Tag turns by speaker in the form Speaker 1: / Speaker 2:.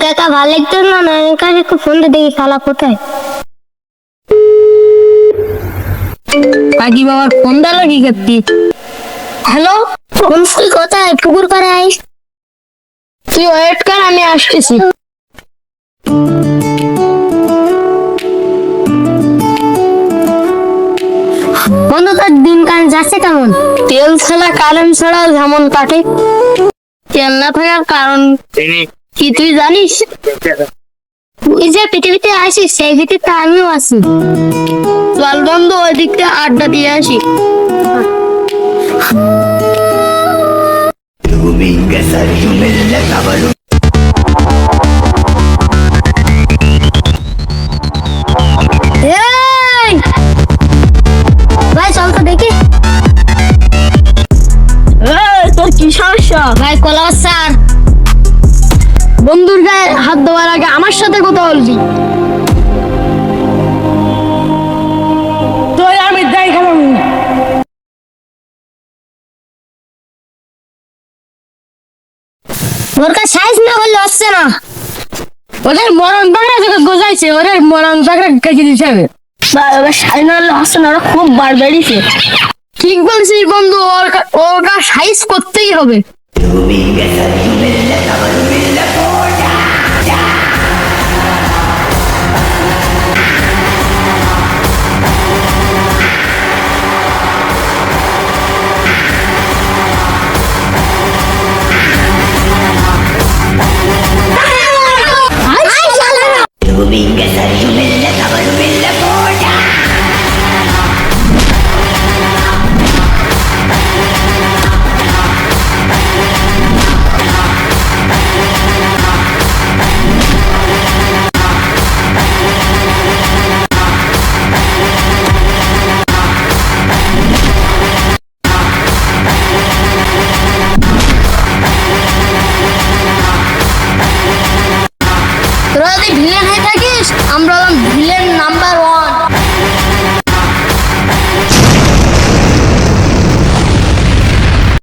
Speaker 1: কাকা ভালো লাগতো না, কাছে একটু ফোনটা দেখি শালা কোথায়। কাকি বাবার ফোন দিলো কি করতি? হ্যালো, তুই কোথায়? পুকুর পাড়ে আইস, তুই ওয়েট কর, আমি আসতেছি। বন্ধু তার দিনকাল যাচ্ছে কেমন? তেল ছাড়া কারেন্ট ছাড়া যেমন কাটে। তেল না থাকার কারণ কি তুই জানিস? তুই যে পৃথিবীতে আসিস সেই ভিত্তিতে আমিও আছি। চল বন্ধু ওই দিকটা আড্ডা দিয়ে আসি। ভাই চল তো দেখি। তোর কি সমস্যা? ভাই কলা স্যার, বন্ধুর গায়ে হাত দেওয়ার আগে আমার সাথে কথা বলবি। তো আমি যাই খাবো। ওর কাছে সাইজ না হলে হচ্ছে না। ওদের মরণ বাগড়া যখন গোজাইছে, ওদের মরণ বাগড়া কেজি দিতে ওরা সাইজ না হলে হচ্ছে না, ওরা খুব বার বেড়েছে। ঠিক বলছিস বন্ধু, ওর সাইজ করতেই হবে।